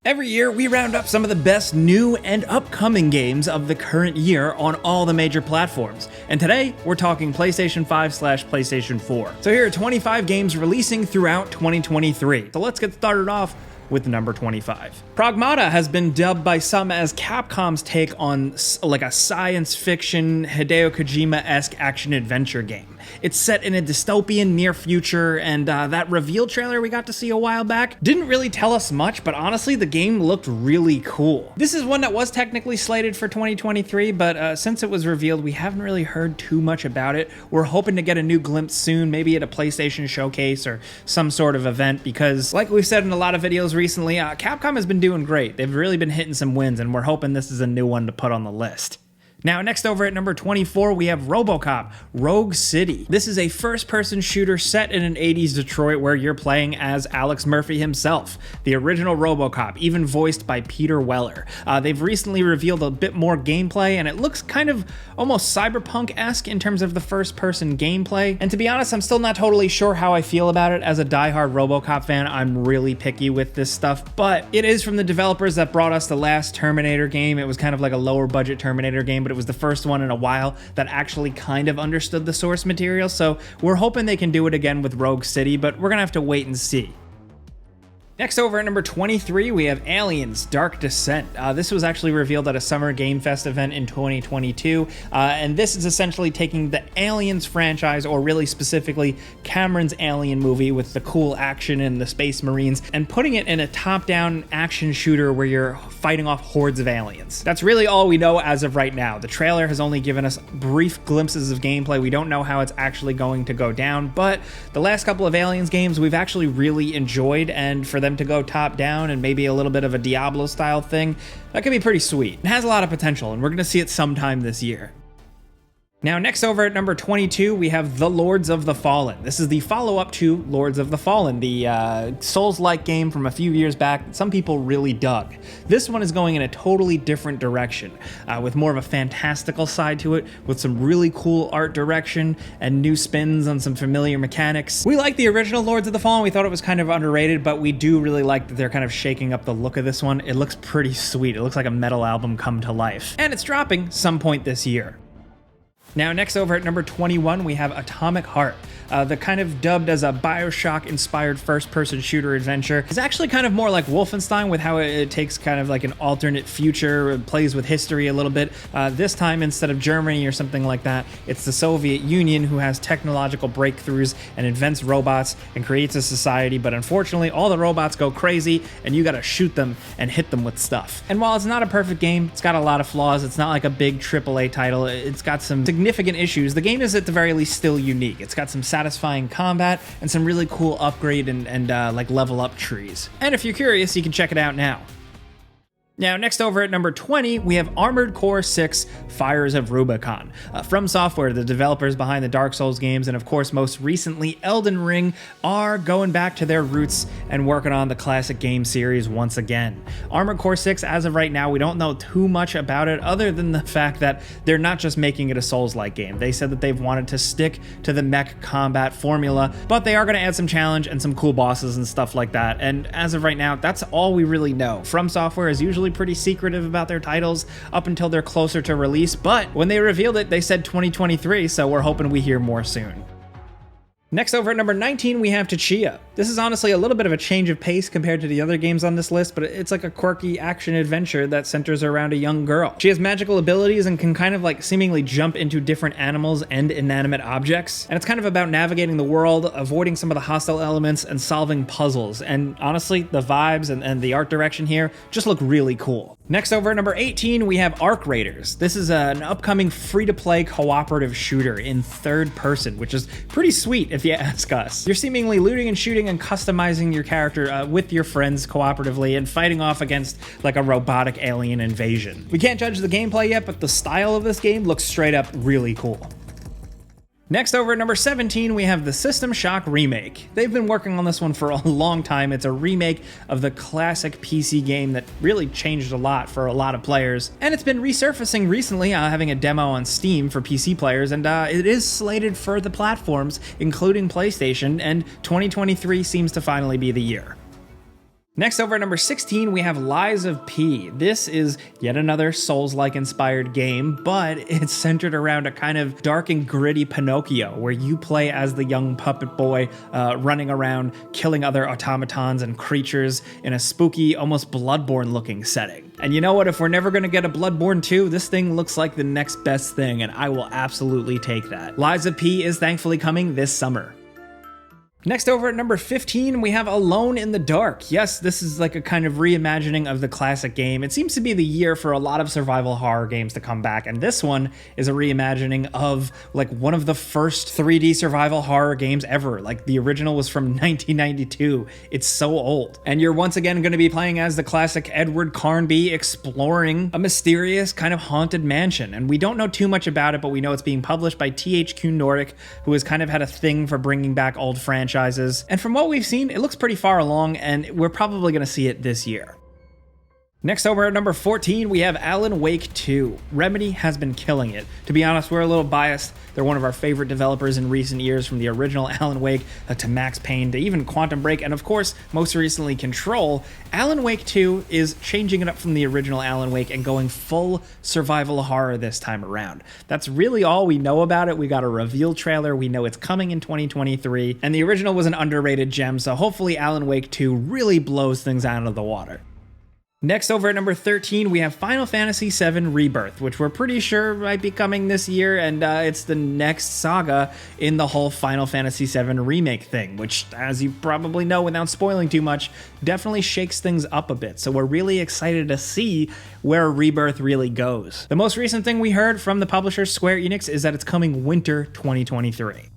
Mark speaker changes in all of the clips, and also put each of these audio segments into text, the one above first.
Speaker 1: Every year, we round up some of the best new and upcoming games of the current year on all the major platforms. And today, we're talking PlayStation 5/PlayStation 4. So here are 25 games releasing throughout 2023. So let's get started off with number 25. Pragmata has been dubbed by some as Capcom's take on like a science fiction Hideo Kojima-esque action-adventure game. It's set in a dystopian near future, and that reveal trailer we got to see a while back didn't really tell us much, but honestly, the game looked really cool. This is one that was technically slated for 2023, but since it was revealed, we haven't really heard too much about it. We're hoping to get a new glimpse soon, maybe at a PlayStation showcase or some sort of event, because like we've said in a lot of videos recently, Capcom has been doing great. They've really been hitting some wins, and we're hoping this is a new one to put on the list. Now, next over at number 24, we have Robocop, Rogue City. This is a first-person shooter set in an 80s Detroit where you're playing as Alex Murphy himself, the original Robocop, even voiced by Peter Weller. They've recently revealed a bit more gameplay, and it looks kind of almost cyberpunk-esque in terms of the first-person gameplay. And to be honest, I'm still not totally sure how I feel about it. As a diehard Robocop fan, I'm really picky with this stuff, but it is from the developers that brought us the last Terminator game. It was kind of like a lower-budget Terminator game, but it was the first one in a while that actually kind of understood the source material, so we're hoping they can do it again with Rogue City, but we're gonna have to wait and see. Next over at number 23, we have Aliens Dark Descent. This was actually revealed at a Summer Game Fest event in 2022, and this is essentially taking the Aliens franchise, or really specifically Cameron's Alien movie with the cool action and the Space Marines, and putting it in a top-down action shooter where you're fighting off hordes of aliens. That's really all we know as of right now. The trailer has only given us brief glimpses of gameplay. We don't know how it's actually going to go down, but the last couple of Aliens games we've actually really enjoyed, and for them to go top down and maybe a little bit of a Diablo style thing, that could be pretty sweet. It has a lot of potential, and we're going to see it sometime this year. Now, next over at number 22, we have The Lords of the Fallen. This is the follow-up to Lords of the Fallen, the Souls-like game from a few years back that some people really dug. This one is going in a totally different direction, with more of a fantastical side to it, with some really cool art direction and new spins on some familiar mechanics. We like the original Lords of the Fallen. We thought it was kind of underrated, but we do really like that they're kind of shaking up the look of this one. It looks pretty sweet. It looks like a metal album come to life. And it's dropping some point this year. Now, next over at number 21, we have Atomic Heart. The kind of dubbed as a Bioshock-inspired first-person shooter adventure. It's actually kind of more like Wolfenstein, with how it takes kind of like an alternate future, it plays with history a little bit. This time, instead of Germany or something like that, it's the Soviet Union who has technological breakthroughs and invents robots and creates a society, but unfortunately, all the robots go crazy, and you gotta shoot them and hit them with stuff. And while it's not a perfect game, it's got a lot of flaws. It's not like a big AAA title. It's got some significant issues. The game is at the very least still unique. It's got some satisfying combat and some really cool upgrade and like level up trees. And if you're curious, you can check it out now. Now, next over at number 20, we have Armored Core 6 Fires of Rubicon. From Software, the developers behind the Dark Souls games, and of course most recently Elden Ring, are going back to their roots and working on the classic game series once again. Armored Core 6, as of right now, we don't know too much about it other than the fact that they're not just making it a Souls-like game. They said that they've wanted to stick to the mech combat formula, but they are going to add some challenge and some cool bosses and stuff like that. And as of right now, that's all we really know. From Software is usually pretty secretive about their titles up until they're closer to release, but when they revealed it, they said 2023, so we're hoping we hear more soon. Next over at number 19, we have Tchia. This is honestly a little bit of a change of pace compared to the other games on this list, but it's like a quirky action-adventure that centers around a young girl. She has magical abilities and can kind of like seemingly jump into different animals and inanimate objects, and it's kind of about navigating the world, avoiding some of the hostile elements, and solving puzzles. And honestly, the vibes and the art direction here just look really cool. Next over at number 18, we have Arc Raiders. This is an upcoming free-to-play cooperative shooter in third person, which is pretty sweet if you ask us. You're seemingly looting and shooting and customizing your character with your friends cooperatively and fighting off against like a robotic alien invasion. We can't judge the gameplay yet, but the style of this game looks straight up really cool. Next over at number 17, we have the System Shock Remake. They've been working on this one for a long time. It's a remake of the classic PC game that really changed a lot for a lot of players. And it's been resurfacing recently, having a demo on Steam for PC players, and it is slated for the platforms, including PlayStation, and 2023 seems to finally be the year. Next, over at number 16, we have Lies of P. This is yet another Souls-like inspired game, but it's centered around a kind of dark and gritty Pinocchio, where you play as the young puppet boy running around, killing other automatons and creatures in a spooky, almost Bloodborne-looking setting. And you know what? If we're never going to get a Bloodborne 2, this thing looks like the next best thing, and I will absolutely take that. Lies of P is thankfully coming this summer. Next, over at number 15, we have Alone in the Dark. Yes, this is like a kind of reimagining of the classic game. It seems to be the year for a lot of survival horror games to come back, and this one is a reimagining of like one of the first 3D survival horror games ever. Like the original was from 1992. It's so old. And you're once again going to be playing as the classic Edward Carnby exploring a mysterious kind of haunted mansion. And we don't know too much about it, but we know it's being published by THQ Nordic, who has kind of had a thing for bringing back old franchises. And from what we've seen, it looks pretty far along, and we're probably going to see it this year. Next, over at number 14, we have Alan Wake 2. Remedy has been killing it. To be honest, we're a little biased. They're one of our favorite developers in recent years, from the original Alan Wake to Max Payne to even Quantum Break, and of course, most recently Control. Alan Wake 2 is changing it up from the original Alan Wake and going full survival horror this time around. That's really all we know about it. We got a reveal trailer. We know it's coming in 2023, and the original was an underrated gem, so hopefully Alan Wake 2 really blows things out of the water. Next, over at number 13, we have Final Fantasy VII Rebirth, which we're pretty sure might be coming this year, and it's the next saga in the whole Final Fantasy VII Remake thing, which, as you probably know without spoiling too much, definitely shakes things up a bit. So we're really excited to see where Rebirth really goes. The most recent thing we heard from the publisher Square Enix is that it's coming winter 2023.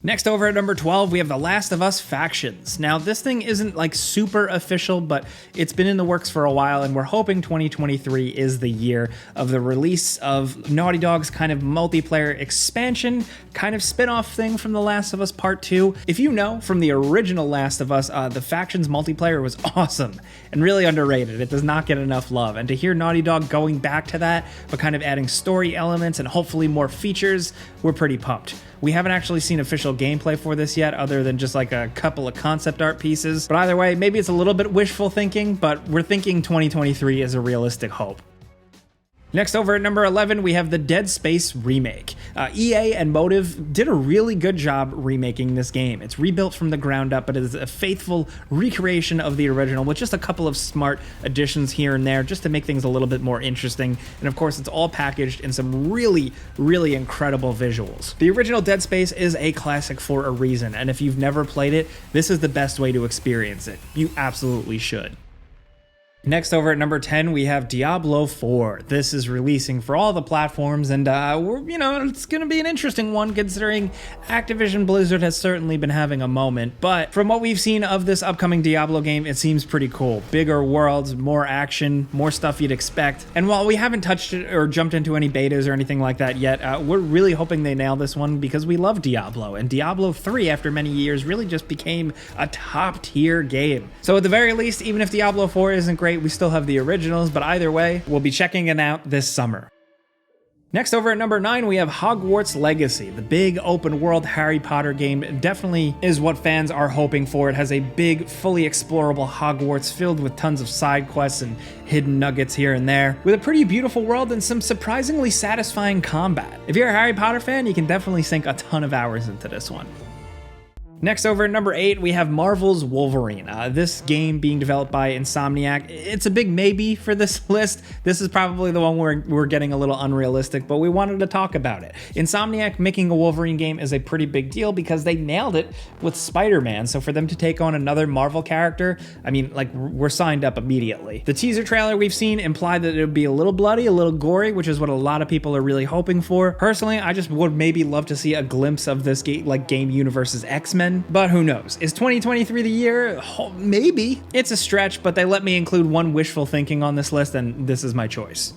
Speaker 1: Next, over at number 12, we have The Last of Us Factions. Now, this thing isn't like super official, but it's been in the works for a while, and we're hoping 2023 is the year of the release of Naughty Dog's kind of multiplayer expansion, kind of spin-off thing from The Last of Us Part 2. If you know, from the original Last of Us, the Factions multiplayer was awesome and really underrated. It does not get enough love, and to hear Naughty Dog going back to that, but kind of adding story elements and hopefully more features, we're pretty pumped. We haven't actually seen official gameplay for this yet, other than just like a couple of concept art pieces. But either way, maybe it's a little bit wishful thinking, but we're thinking 2023 is a realistic hope. Next, over at number 11, we have the Dead Space remake. EA and Motive did a really good job remaking this game. It's rebuilt from the ground up, but it is a faithful recreation of the original with just a couple of smart additions here and there just to make things a little bit more interesting. And of course, it's all packaged in some really, really incredible visuals. The original Dead Space is a classic for a reason, and if you've never played it, this is the best way to experience it. You absolutely should. Next, over at number 10, we have Diablo IV. This is releasing for all the platforms, and it's going to be an interesting one considering Activision Blizzard has certainly been having a moment. But from what we've seen of this upcoming Diablo game, it seems pretty cool. Bigger worlds, more action, more stuff you'd expect. And while we haven't touched it or jumped into any betas or anything like that yet, we're really hoping they nail this one because we love Diablo. And Diablo 3, after many years, really just became a top-tier game. So at the very least, even if Diablo 4 isn't great, we still have the originals, but either way, we'll be checking it out this summer. Next, over at number 9, we have Hogwarts Legacy. The big open world Harry Potter game definitely is what fans are hoping for. It has a big, fully explorable Hogwarts filled with tons of side quests and hidden nuggets here and there, with a pretty beautiful world and some surprisingly satisfying combat. If you're a Harry Potter fan, you can definitely sink a ton of hours into this one. Next, over at number 8, we have Marvel's Wolverine. This game being developed by Insomniac. It's a big maybe for this list. This is probably the one where we're getting a little unrealistic, but we wanted to talk about it. Insomniac making a Wolverine game is a pretty big deal because they nailed it with Spider-Man, so for them to take on another Marvel character, I mean, like, we're signed up immediately. The teaser trailer we've seen implied that it would be a little bloody, a little gory, which is what a lot of people are really hoping for. Personally, I just would maybe love to see a glimpse of this game universe's X-Men. But who knows? Is 2023 the year? Maybe. It's a stretch, but they let me include one wishful thinking on this list, and this is my choice.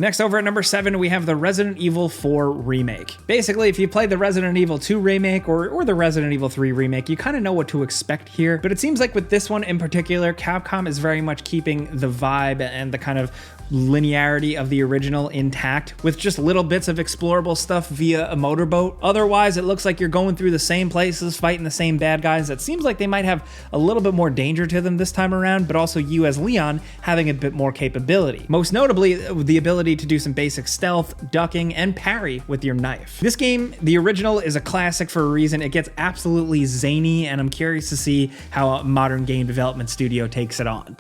Speaker 1: Next, over at number 7, we have the Resident Evil 4 Remake. Basically, if you played the Resident Evil 2 Remake or the Resident Evil 3 Remake, you kind of know what to expect here. But it seems like with this one in particular, Capcom is very much keeping the vibe and the kind of linearity of the original intact, with just little bits of explorable stuff via a motorboat. Otherwise, it looks like you're going through the same places, fighting the same bad guys. It seems like they might have a little bit more danger to them this time around, but also you as Leon having a bit more capability. Most notably, the ability to do some basic stealth, ducking, and parry with your knife. This game, the original, is a classic for a reason. It gets absolutely zany, and I'm curious to see how a modern game development studio takes it on.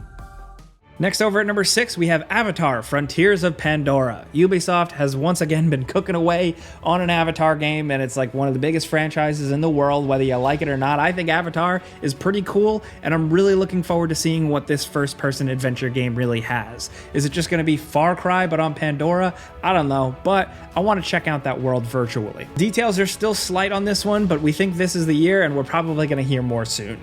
Speaker 1: Next, over at number 6, we have Avatar: Frontiers of Pandora. Ubisoft has once again been cooking away on an Avatar game, and it's like one of the biggest franchises in the world, whether you like it or not. I think Avatar is pretty cool, and I'm really looking forward to seeing what this first-person adventure game really has. Is it just going to be Far Cry, but on Pandora? I don't know, but I want to check out that world virtually. Details are still slight on this one, but we think this is the year, and we're probably going to hear more soon.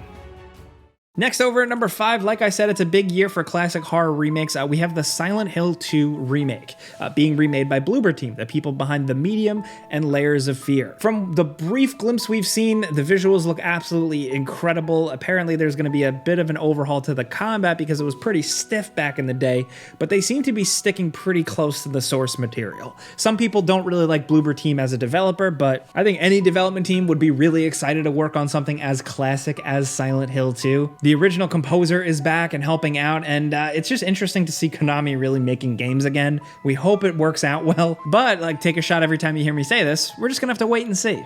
Speaker 1: Next, over at number 5, like I said, it's a big year for classic horror remakes. We have the Silent Hill 2 remake, being remade by Bloober Team, the people behind The Medium and Layers of Fear. From the brief glimpse we've seen, the visuals look absolutely incredible. Apparently, there's going to be a bit of an overhaul to the combat because it was pretty stiff back in the day, but they seem to be sticking pretty close to the source material. Some people don't really like Bloober Team as a developer, but I think any development team would be really excited to work on something as classic as Silent Hill 2. The original composer is back and helping out, and it's just interesting to see Konami really making games again. We hope it works out well, but like, take a shot every time you hear me say this. We're just gonna have to wait and see.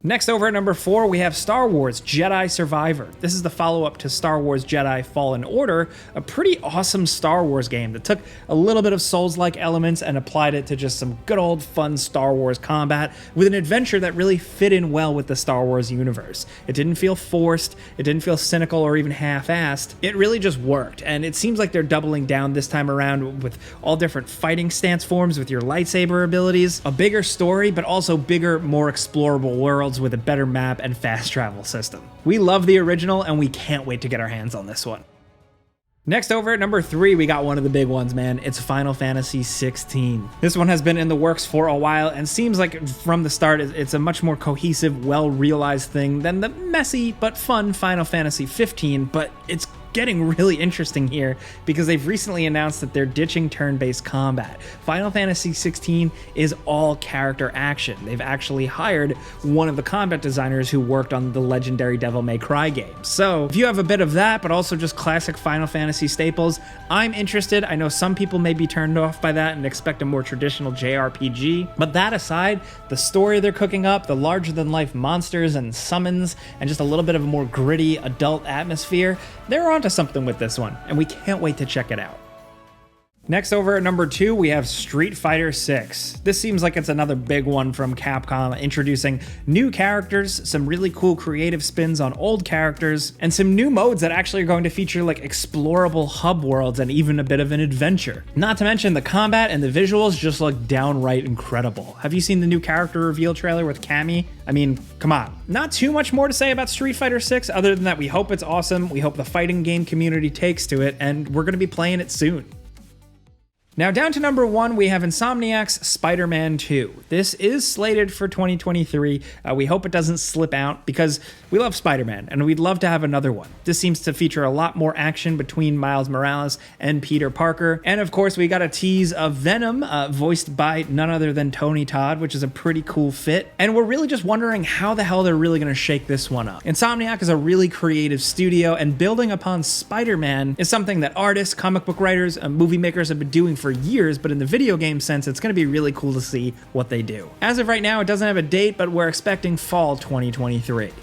Speaker 1: Next, over at number 4, we have Star Wars Jedi Survivor. This is the follow-up to Star Wars Jedi Fallen Order, a pretty awesome Star Wars game that took a little bit of Souls-like elements and applied it to just some good old fun Star Wars combat with an adventure that really fit in well with the Star Wars universe. It didn't feel forced, it didn't feel cynical or even half-assed. It really just worked, and it seems like they're doubling down this time around with all different fighting stance forms with your lightsaber abilities, a bigger story, but also bigger, more explorable worlds with a better map and fast travel system. We love the original, and we can't wait to get our hands on this one. Next, over at number 3, we got one of the big ones, man. It's Final Fantasy XVI. This one has been in the works for a while and seems like from the start it's a much more cohesive, well-realized thing than the messy but fun Final Fantasy XV, but it's getting really interesting here because they've recently announced that they're ditching turn-based combat. Final Fantasy XVI is all character action. They've actually hired one of the combat designers who worked on the legendary Devil May Cry games. So if you have a bit of that, but also just classic Final Fantasy staples, I'm interested. I know some people may be turned off by that and expect a more traditional JRPG, but that aside, the story they're cooking up, the larger-than-life monsters and summons, and just a little bit of a more gritty adult atmosphere, they're onto something with this one, and we can't wait to check it out. Next, over at number 2, we have Street Fighter VI. This seems like it's another big one from Capcom, introducing new characters, some really cool creative spins on old characters, and some new modes that actually are going to feature like explorable hub worlds and even a bit of an adventure. Not to mention the combat and the visuals just look downright incredible. Have you seen the new character reveal trailer with Cammy? I mean, come on. Not too much more to say about Street Fighter VI other than that we hope it's awesome, we hope the fighting game community takes to it, and we're going to be playing it soon. Now down to number 1, we have Insomniac's Spider-Man 2. This is slated for 2023. We hope it doesn't slip out because we love Spider-Man and we'd love to have another one. This seems to feature a lot more action between Miles Morales and Peter Parker. And of course, we got a tease of Venom, voiced by none other than Tony Todd, which is a pretty cool fit. And we're really just wondering how the hell they're really going to shake this one up. Insomniac is a really creative studio, and building upon Spider-Man is something that artists, comic book writers, and movie makers have been doing for years, but in the video game sense, it's going to be really cool to see what they do. As of right now, it doesn't have a date, but we're expecting fall 2023.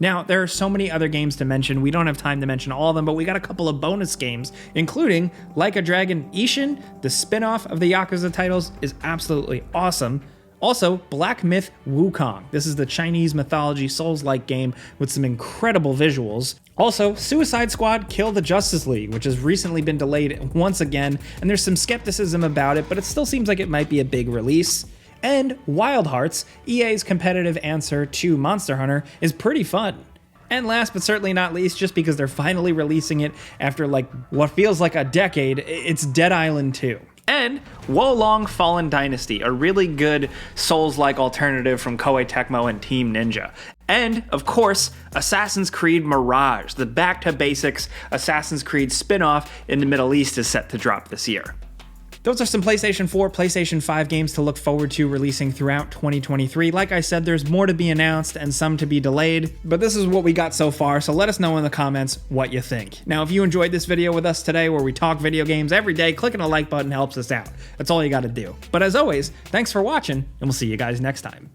Speaker 1: Now, there are so many other games to mention, we don't have time to mention all of them, but we got a couple of bonus games, including Like a Dragon Ishin, the spin-off of the Yakuza titles, is absolutely awesome. Also, Black Myth Wukong. This is the Chinese mythology Souls-like game with some incredible visuals. Also, Suicide Squad Kill the Justice League, which has recently been delayed once again, and there's some skepticism about it, but it still seems like it might be a big release. And Wild Hearts, EA's competitive answer to Monster Hunter, is pretty fun. And last but certainly not least, just because they're finally releasing it after like what feels like a decade, it's Dead Island 2. And Wolong Fallen Dynasty, a really good Souls-like alternative from Koei Tecmo and Team Ninja. And, of course, Assassin's Creed Mirage, the back-to-basics Assassin's Creed spin-off in the Middle East, is set to drop this year. Those are some PlayStation 4, PlayStation 5 games to look forward to releasing throughout 2023. Like I said, there's more to be announced and some to be delayed, but this is what we got so far, so let us know in the comments what you think. Now, if you enjoyed this video with us today where we talk video games every day, clicking a like button helps us out. That's all you gotta do. But as always, thanks for watching, and we'll see you guys next time.